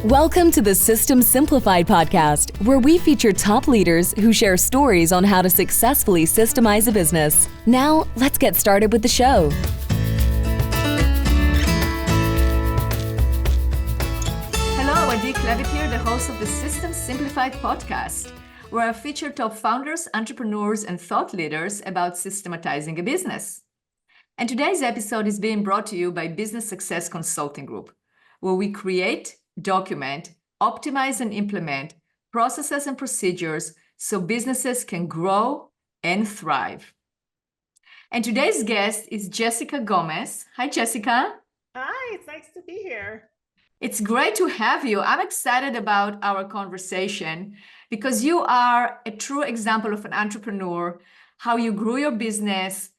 Welcome to the System Simplified podcast, where we feature top leaders who share stories on how to successfully systemize a business. Now, let's get started with the show. Hello, Adi Klevit here, the host of the System Simplified podcast, where I feature top founders, entrepreneurs, and thought leaders about systematizing a business. And today's episode is being brought to you by Business Success Consulting Group, where we create, document, optimize, and implement processes and procedures so businesses can grow and thrive. And today's guest is Jessica Gomez. Hi, Jessica. Hi, it's nice to be here. It's great to have you. I'm excited about our conversation because you are a true example of an entrepreneur, how you grew your business,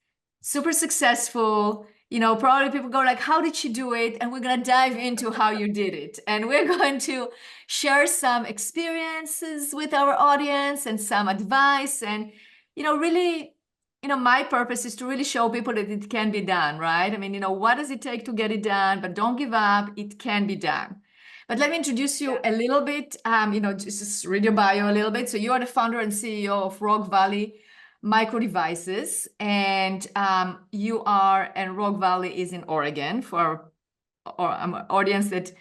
super successful. You know, probably people go like, how did she do it? And we're going to dive into how you did it. And we're going to share some experiences with our audience and some advice. And, really, my purpose is to really show people that it can be done, right? I mean, what does it take to get it done? But don't give up. It can be done. But let me introduce you a little bit, just read your bio a little bit. So you are the founder and CEO of Rogue Valley Microdevices, and Rogue Valley is in Oregon for our audience that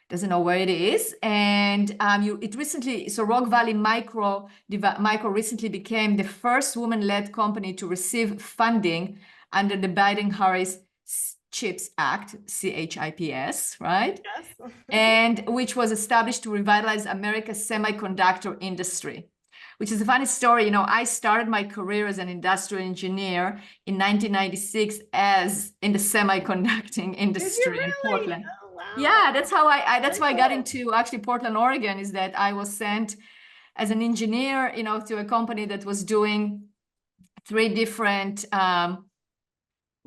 doesn't know where it is. And Rogue Valley Micro recently became the first woman-led company to receive funding under the Biden-Harris CHIPS Act, CHIPS, right? Yes. And which was established to revitalize America's semiconductor industry. Which is a funny story. I started my career as an industrial engineer in 1996 in the semiconducting industry in Portland. Oh, wow. Yeah, that's how I got into actually Portland, Oregon, is that I was sent as an engineer, to a company that was doing 3 different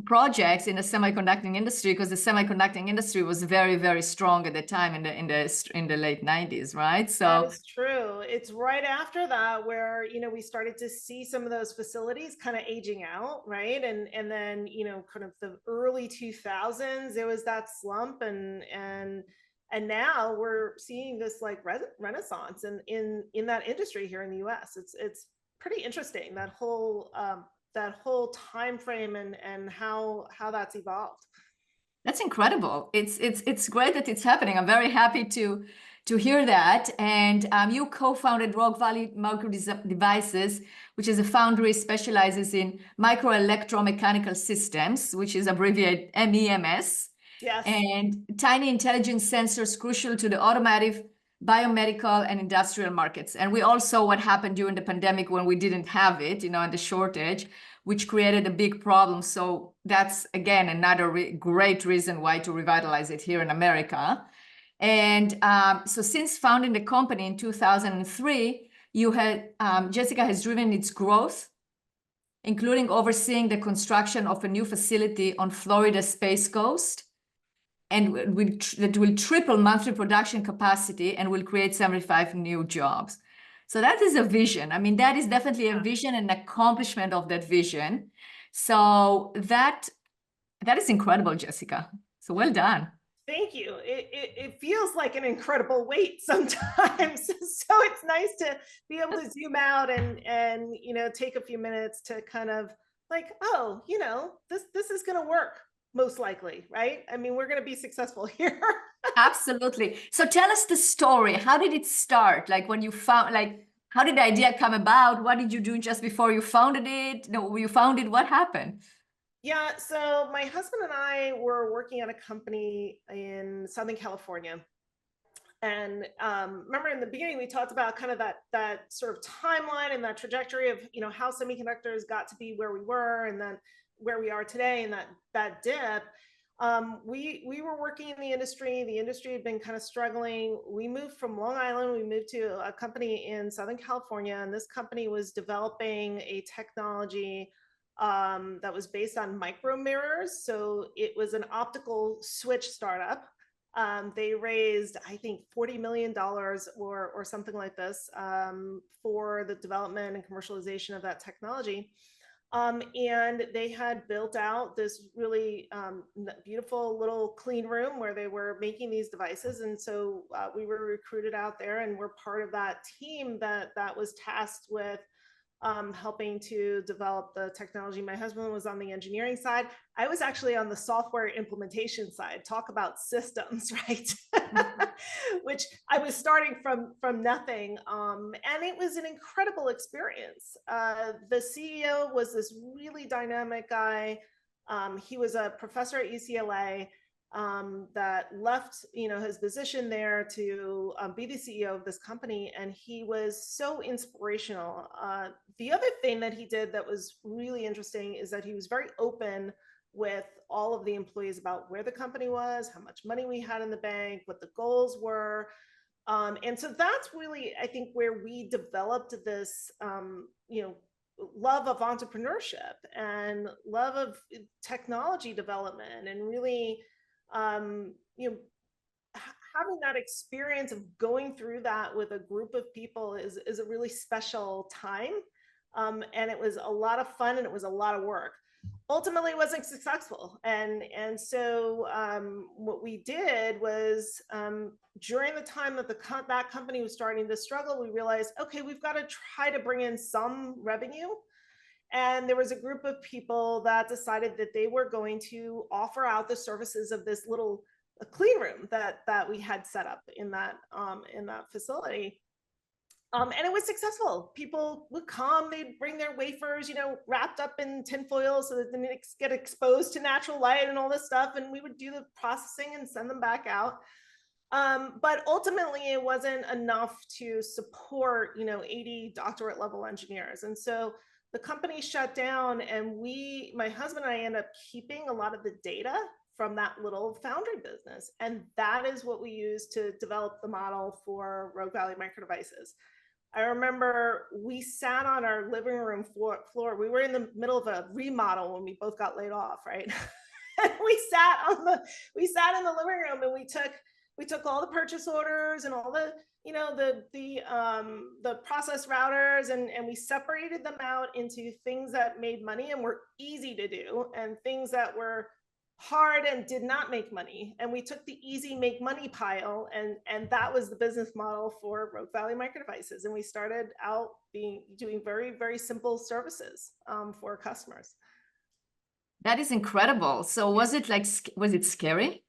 projects in the semiconducting industry, because the semiconducting industry was very, very strong at the time in the late 90s, right? So that is true. It's right after that where we started to see some of those facilities kind of aging out, right? And then kind of the early 2000s, there was that slump, and now we're seeing this like renaissance in that industry here in the US. It's pretty interesting, that whole time frame and how that's evolved. That's incredible. It's great that it's happening. I'm very happy to hear that. And you co-founded Rogue Valley Microdevices, which is a foundry specializes in microelectromechanical systems, which is abbreviated MEMS. Yes. And tiny intelligent sensors crucial to the automotive, biomedical, and industrial markets. And we all saw what happened during the pandemic when we didn't have it, and the shortage, which created a big problem. So that's, again, another great reason why to revitalize it here in America. And so since founding the company in 2003, Jessica has driven its growth, including overseeing the construction of a new facility on Florida's Space Coast, and that will triple monthly production capacity and will create 75 new jobs. So that is a vision. I mean, that is definitely a vision and accomplishment of that vision. So that is incredible, Jessica. So well done. Thank you. It feels like an incredible weight sometimes. So it's nice to be able to zoom out and take a few minutes to kind of like, this is going to work. Most likely, right? I mean, we're going to be successful here. Absolutely. So tell us the story. How did it start? Like when you found, how did the idea come about? What did you do just before you founded it? What happened? Yeah. So my husband and I were working at a company in Southern California. And remember in the beginning, we talked about kind of that sort of timeline and that trajectory of, how semiconductors got to be where we were and then where we are today, and that dip. We were working in the industry had been kind of struggling. We moved from Long Island, we moved to a company in Southern California, and this company was developing a technology that was based on micro mirrors. So it was an optical switch startup. They raised, I think, $40 million or something like this for the development and commercialization of that technology. And they had built out this really beautiful little clean room where they were making these devices. And so we were recruited out there, and we're part of that team that was tasked with helping to develop the technology. My husband was on the engineering side. I was actually on the software implementation side. Talk about systems, right? Which I was starting from nothing. And it was an incredible experience. The CEO was this really dynamic guy. He was a professor at UCLA. That left, his position there to be the CEO of this company, and he was so inspirational. The other thing that he did that was really interesting is that he was very open with all of the employees about where the company was, how much money we had in the bank, what the goals were. And so that's really, I think, where we developed this, love of entrepreneurship and love of technology development, and really having that experience of going through that with a group of people is a really special time. And it was a lot of fun, and it was a lot of work. Ultimately, it wasn't successful. And so what we did was, during the time that that company was starting to struggle, we realized, okay, we've got to try to bring in some revenue. And there was a group of people that decided that they were going to offer out the services of this little clean room that we had set up in that facility. And it was successful. People would come, they'd bring their wafers, wrapped up in tinfoil so that they didn't get exposed to natural light and all this stuff. And we would do the processing and send them back out. But ultimately, it wasn't enough to support, 80 doctorate level engineers. And so the company shut down, and my husband and I ended up keeping a lot of the data from that little foundry business. And that is what we used to develop the model for Rogue Valley Microdevices. I remember we sat on our living room floor. We were in the middle of a remodel when we both got laid off, right? And we sat in the living room, and we took all the purchase orders and all the process routers, and we separated them out into things that made money and were easy to do, and things that were hard and did not make money. And we took the easy make money pile, and that was the business model for Rogue Valley Microdevices. And we started out doing very, very simple services for customers. That is incredible. So was it scary?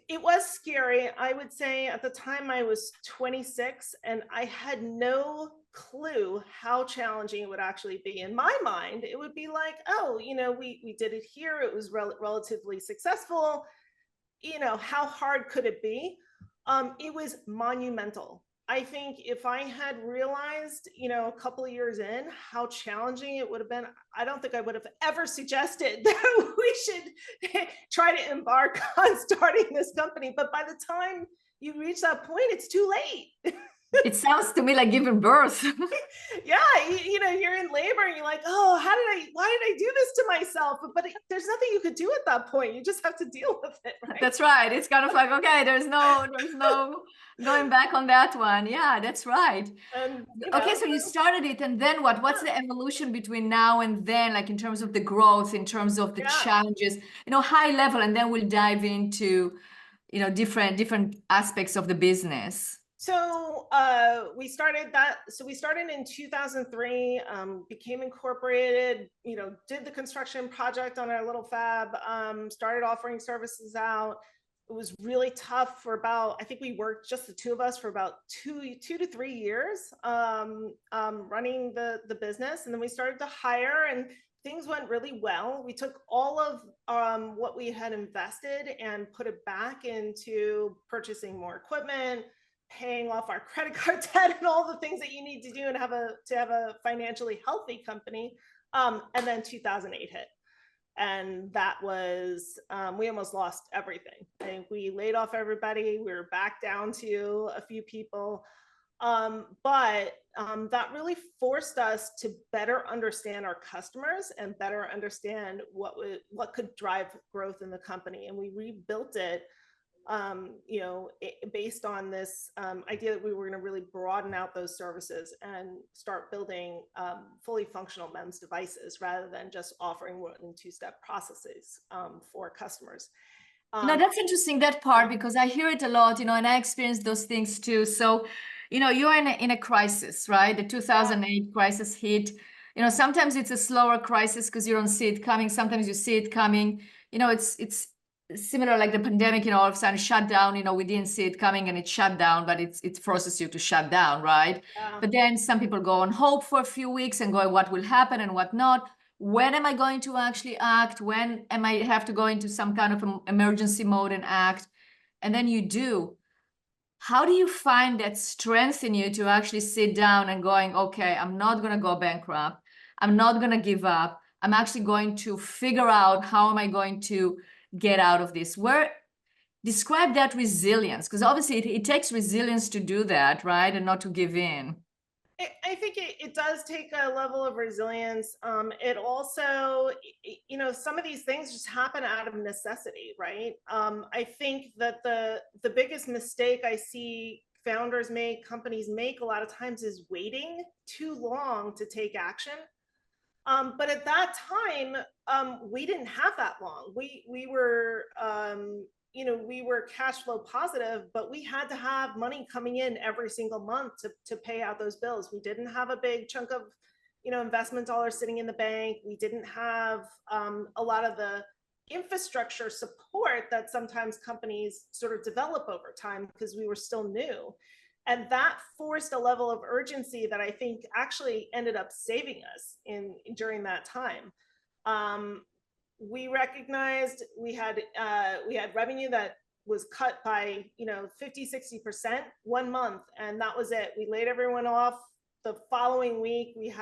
It was scary. I would say at the time I was 26, and I had no clue how challenging it would actually be. In my mind, it would be like, oh, we did it here. It was relatively successful. How hard could it be? It was monumental. I think if I had realized, a couple of years in how challenging it would have been, I don't think I would have ever suggested that we should try to embark on starting this company. But by the time you reach that point, it's too late. It sounds to me like giving birth. Yeah, you're in labor and you're like, oh, why did I do this to myself? But there's nothing you could do at that point. You just have to deal with it, right? That's right. It's kind of like, okay, there's no going back on that one. Yeah, that's right. And, okay, so you started it, and then what? What's the evolution between now and then, like in terms of the growth, in terms of the challenges, high level, and then we'll dive into, different aspects of the business. So we started in 2003, became incorporated, did the construction project on our little fab, started offering services out. It was really tough for I think we worked just the two of us for about two to 3 years running the business. And then we started to hire, and things went really well. We took all of what we had invested and put it back into purchasing more equipment, paying off our credit card debt, and all the things that you need to do and have a financially healthy company. And then 2008 hit. And that was, we almost lost everything. I think we laid off everybody. We were back down to a few people. But that really forced us to better understand our customers and better understand what could drive growth in the company. And we rebuilt it based on this idea that we were going to really broaden out those services and start building fully functional MEMS devices rather than just offering 1- and 2-step processes for customers. No, that's interesting, that part, because I hear it a lot, and I experienced those things too. So, you're in a crisis, right? The 2008 crisis hit. Sometimes it's a slower crisis because you don't see it coming. Sometimes you see it coming. It's similar like the pandemic, all of a sudden shut down, we didn't see it coming and it shut down, but it forces you to shut down, right? Yeah. But then some people go on hope for a few weeks and go, what will happen and what not? When am I going to actually act? When am I have to go into some kind of emergency mode and act? And then you do. How do you find that strength in you to actually sit down and going, okay, I'm not going to go bankrupt. I'm not going to give up. I'm actually going to figure out how am I going to get out of this? Describe that resilience, because obviously it takes resilience to do that, right? And not to give in. I think it does take a level of resilience. It also, some of these things just happen out of necessity, right? I think that the biggest mistake I see founders make, companies make a lot of times is waiting too long to take action. But at that time, we didn't have that long. We were we were cash flow positive, but we had to have money coming in every single month to pay out those bills. We didn't have a big chunk of, investment dollars sitting in the bank. We didn't have a lot of the infrastructure support that sometimes companies sort of develop over time because we were still new. And that forced a level of urgency that I think actually ended up saving us during that time. We recognized we had revenue that was cut by 50-60% 1 month, and that was it. We laid everyone off. The following week we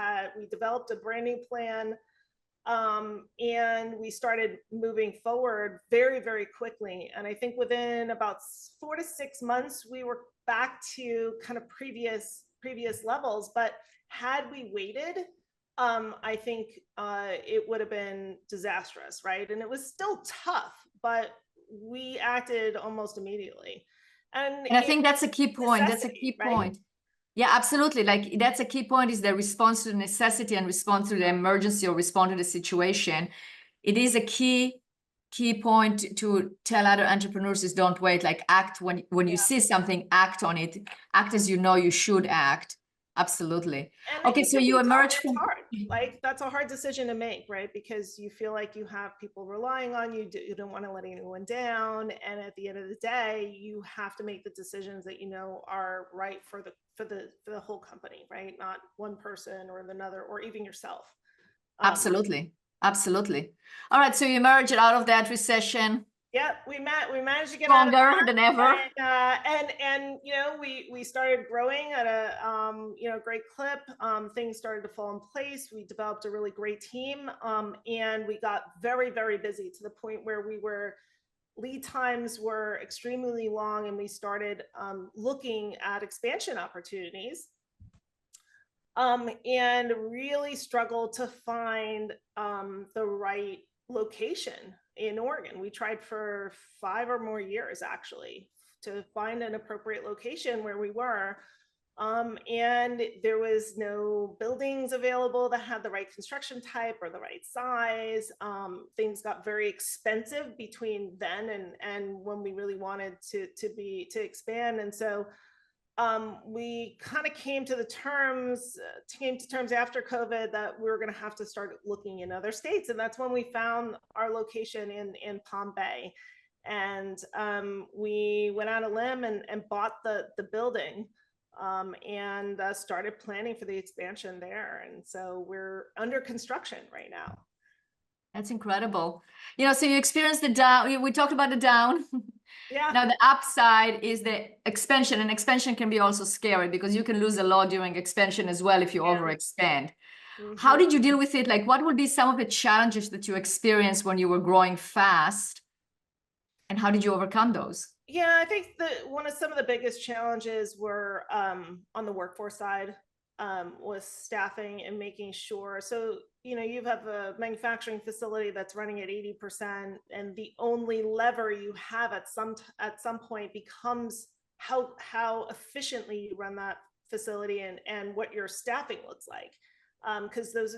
developed a brand new plan, and we started moving forward very, very quickly. And I think within about 4 to 6 months we were back to kind of previous levels. But had we waited, I think it would have been disastrous, right? And it was still tough, but we acted almost immediately. And I think that's a key point. That's a key point. Right? Yeah, absolutely. Like that's a key point, is the response to the necessity and response to the emergency or respond to the situation. It is a key point to tell other entrepreneurs is don't wait, like act when you see something, act on it, act as you should act. Absolutely. And okay, so you emerge from hard. Like that's a hard decision to make, right? Because you feel like you have people relying on you. You don't want to let anyone down. And at the end of the day, you have to make the decisions that are right for the whole company, right? Not one person or another, or even yourself. Absolutely. Absolutely. All right. So you emerged out of that recession. Yeah, we managed to get stronger than ever. And we started growing at a great clip. Things started to fall in place. We developed a really great team, and we got very, very busy to the point where lead times were extremely long, and we started looking at expansion opportunities. And really struggled to find the right location in Oregon. We tried for 5 or more years actually to find an appropriate location where we were. And there was no buildings available that had the right construction type or the right size. Things got very expensive between then and when we really wanted to expand. And so we kind of came to terms after COVID that we were going to have to start looking in other states. And that's when we found our location in Palm Bay. And we went on a limb and bought the building and started planning for the expansion there. And so we're under construction right now. That's incredible. So you experienced the down. We talked about the down. Yeah. Now the upside is the expansion, and expansion can be also scary because you can lose a lot during expansion as well if you overexpand. Mm-hmm. How did you deal with it? Like, what would be some of the challenges that you experienced when you were growing fast, and how did you overcome those? Yeah, I think some of the biggest challenges were on the workforce side. was staffing and making sure. So, you have a manufacturing facility that's running at 80%, and the only lever you have at some point becomes how efficiently you run that facility and what your staffing looks like. Because those,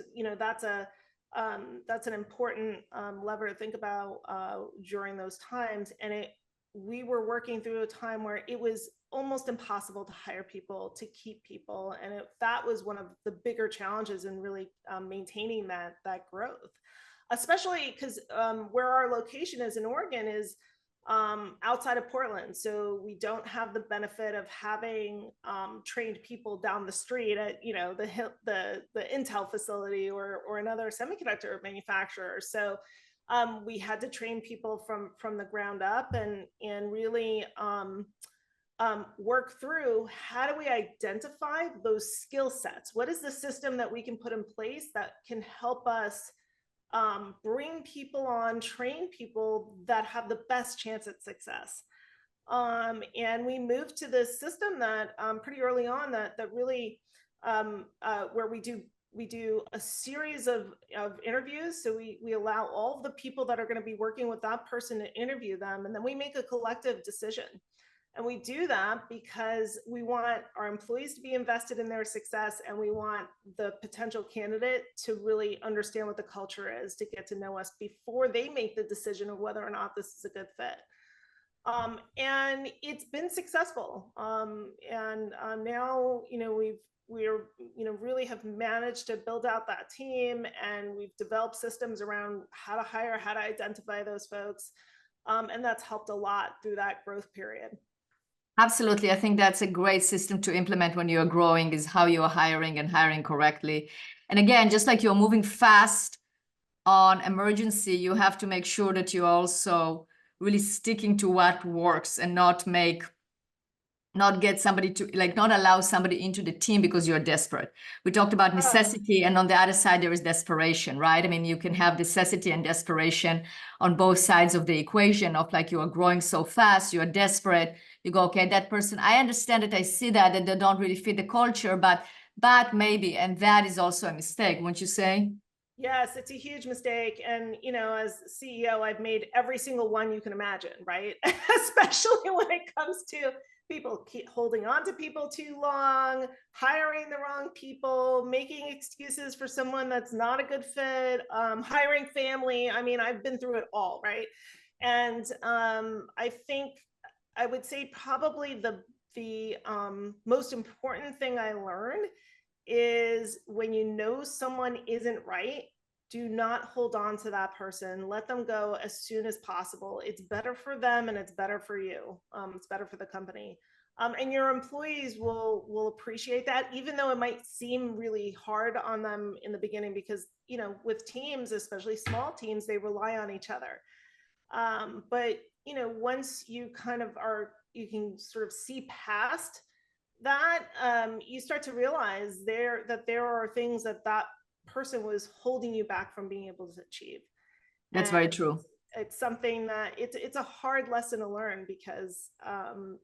that's an important lever to think about during those times. And we were working through a time where it was almost impossible to hire people, to keep people. And that was one of the bigger challenges in really maintaining that growth, especially because where our location is in Oregon is outside of Portland. So we don't have the benefit of having trained people down the street at, the Intel facility or another semiconductor manufacturer. So we had to train people from the ground up and really work through how do we identify those skill sets? What is the system that we can put in place that can help us bring people on, train people that have the best chance at success? And we moved to this system that pretty early on that really where we do a series of interviews. So we allow all of the people that are going to be working with that person to interview them, and then we make a collective decision. And we do that because we want our employees to be invested in their success, and we want the potential candidate to really understand what the culture is, to get to know us before they make the decision of whether or not this is a good fit. And it's been successful. And now, we're really have managed to build out that team, and we've developed systems around how to hire, how to identify those folks. And that's helped a lot through that growth period. Absolutely. I think that's a great system to implement when you're growing, is how you're hiring and hiring correctly. And again, just like you're moving fast on emergency, you have to make sure that you're also really sticking to what works and not get somebody to, not allow somebody into the team because you're desperate. We talked about necessity, and on the other side, there is desperation, right? I mean, you can have necessity and desperation on both sides of the equation of you are growing so fast, you're desperate. You go, okay, that person, I understand that, I see that they don't really fit the culture, but maybe, and that is also a mistake, wouldn't you say? Yes, it's a huge mistake. And, as CEO, I've made every single one you can imagine, right? Especially when it comes to people keep holding on to people too long, hiring the wrong people, making excuses for someone that's not a good fit, hiring family. I mean, I've been through it all, right? And I think I would say probably the most important thing I learned is when you know someone isn't right, do not hold on to that person. Let them go as soon as possible. It's better for them, and it's better for you. It's better for the company. And your employees will appreciate that, even though it might seem really hard on them in the beginning, because, with teams, especially small teams, they rely on each other. But, once you you can sort of see past that, you start to realize that there are things that person was holding you back from being able to achieve. That's very true. It's something that it's a hard lesson to learn, because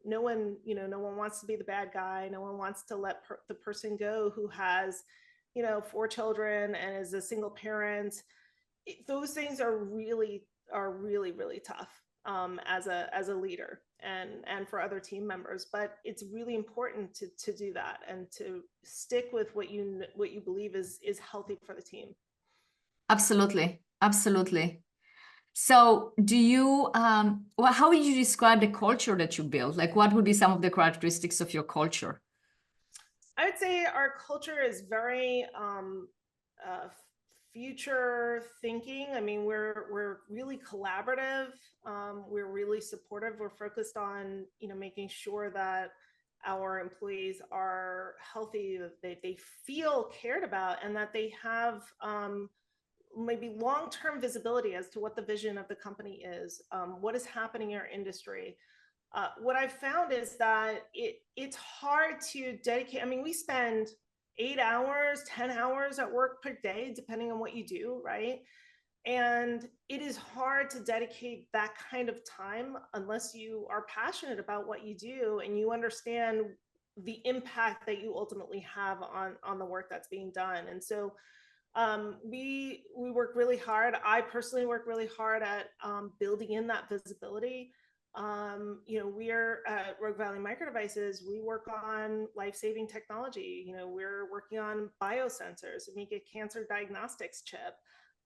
no one wants to be the bad guy. No one wants to let the person go who has 4 children and is a single parent. Those things are really tough as a leader and for other team members. But it's really important to do that and to stick with what you believe is healthy for the team. Absolutely. So do you, how would you describe the culture that you build? What would be some of the characteristics of your culture? I would say our culture is very future thinking. I mean, we're really collaborative. We're really supportive. We're focused on, making sure that our employees are healthy, that they feel cared about, and that they have maybe long-term visibility as to what the vision of the company is, what is happening in our industry. What I've found is that it's hard to dedicate. I mean, we spend 8 hours, 10 hours at work per day, depending on what you do, right? And it is hard to dedicate that kind of time unless you are passionate about what you do and you understand the impact that you ultimately have on the work that's being done. And so we work really hard. I personally work really hard at building in that visibility. You know, we're at Rogue Valley Microdevices, we work on life-saving technology. You know, we're working on biosensors, make a cancer diagnostics chip.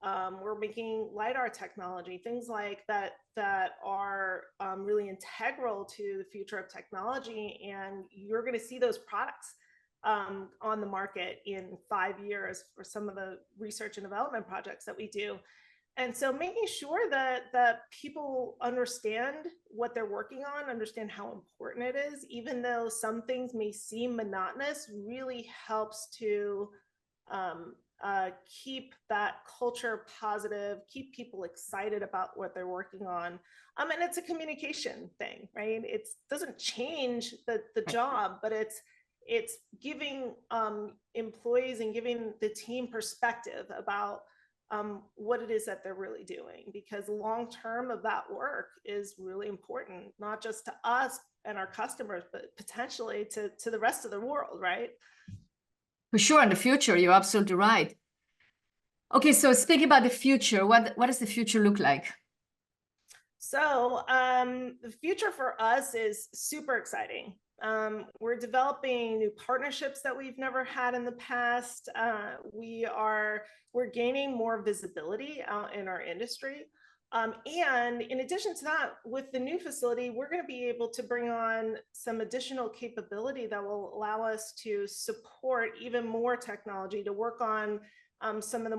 We're making LiDAR technology, things like that that are really integral to the future of technology. And you're going to see those products on the market in 5 years for some of the research and development projects that we do. And so making sure that people understand what they're working on, understand how important it is, even though some things may seem monotonous, really helps to keep that culture positive, keep people excited about what they're working on. And it's a communication thing, right? It doesn't change the job, but it's giving employees and giving the team perspective about what it is that they're really doing, because long-term of that work is really important, not just to us and our customers, but potentially to the rest of the world, right? For sure, in the future, you're absolutely right. Okay, so speaking about the future, what does the future look like? So the future for us is super exciting. We're developing new partnerships that we've never had in the past. We're gaining more visibility out in our industry. And in addition to that, with the new facility, we're going to be able to bring on some additional capability that will allow us to support even more technology, to work on some of the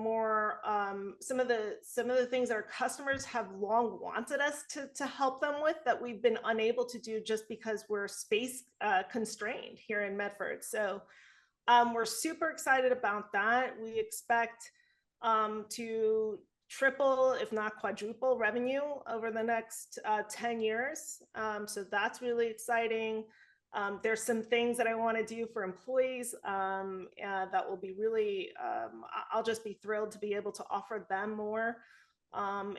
things that our customers have long wanted us to help them with, that we've been unable to do just because we're space constrained here in Medford. So we're super excited about that. We expect to triple, if not quadruple, revenue over the next 10 years. So that's really exciting. There's some things that I want to do for employees that will be really, I'll just be thrilled to be able to offer them more. We're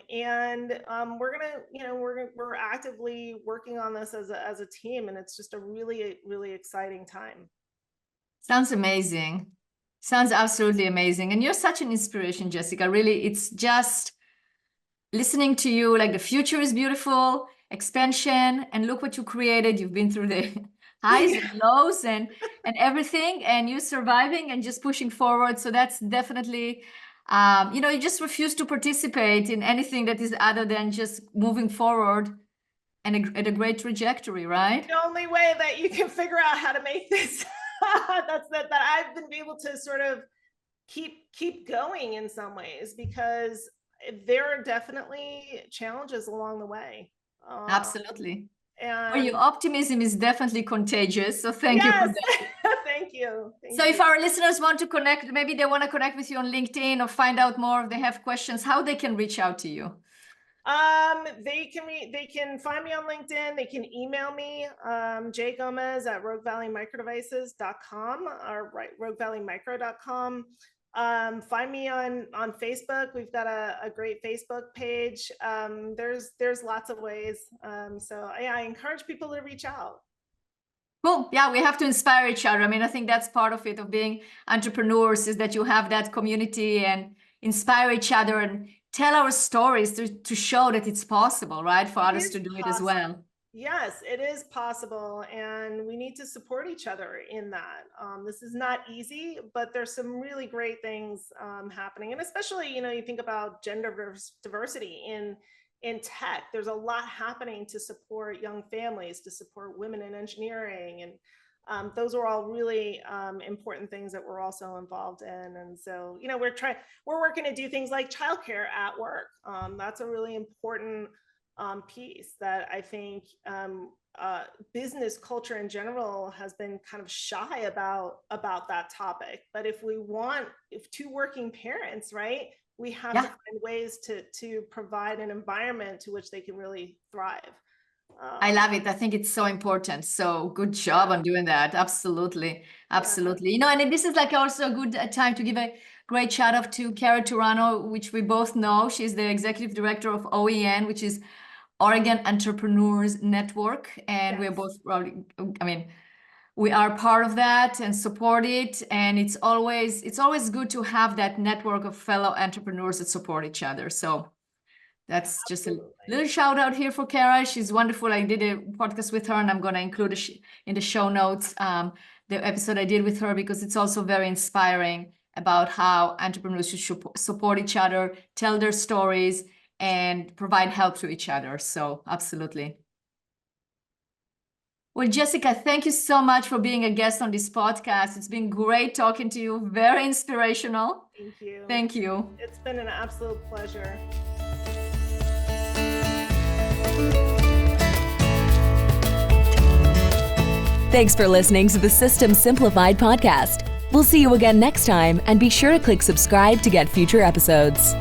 actively working on this as a team, and it's just a really, really exciting time. Sounds amazing. Sounds absolutely amazing. And you're such an inspiration, Jessica. Really, it's just listening to you, like the future is beautiful, expansion, and look what you created. You've been through the highs and lows and everything, and you're surviving and just pushing forward. So that's definitely, you just refuse to participate in anything that is other than just moving forward and at a great trajectory, right? The only way that you can figure out how to make this that I've been able to sort of keep going in some ways, because there are definitely challenges along the way. Absolutely. And your optimism is definitely contagious. So thank you for that. Thank you. So if our listeners want to connect, maybe they want to connect with you on LinkedIn or find out more, if they have questions, how they can reach out to you? They can find me on LinkedIn. They can email me, jgomez@roguevalley-microdevices.com or roguevalley-micro.com. Find me on Facebook. We've got a great Facebook page. There's lots of ways. So I encourage people to reach out. Cool. Yeah, we have to inspire each other. I mean, I think that's part of it, of being entrepreneurs, is that you have that community and inspire each other and tell our stories to show that it's possible, right? For others to do it as well. Yes, it is possible. And we need to support each other in that. This is not easy, but there's some really great things happening. And especially, you think about gender diversity in tech. There's a lot happening to support young families, to support women in engineering. And those are all really important things that we're also involved in. And so, we're working to do things like childcare at work. That's a really important piece that I think business culture in general has been kind of shy about that topic. But if two working parents, right, we have to find ways to provide an environment to which they can really thrive. I love it. I think it's so important. So good job on doing that. Absolutely. Absolutely. And this is like also a good time to give a great shout out to Cara Turano, which we both know. She's the executive director of OEN, which is Oregon Entrepreneurs Network. And we're both probably, we are part of that and support it. And it's always good to have that network of fellow entrepreneurs that support each other. So that's just a little shout out here for Kara. She's wonderful. I did a podcast with her, and I'm going to include in the show notes the episode I did with her, because it's also very inspiring about how entrepreneurs should support each other, tell their stories, and provide help to each other. So absolutely. Well, Jessica, thank you so much for being a guest on this podcast. It's been great talking to you. Very inspirational. Thank you. Thank you. It's been an absolute pleasure. Thanks for listening to the System Simplified podcast. We'll see you again next time, and be sure to click subscribe to get future episodes.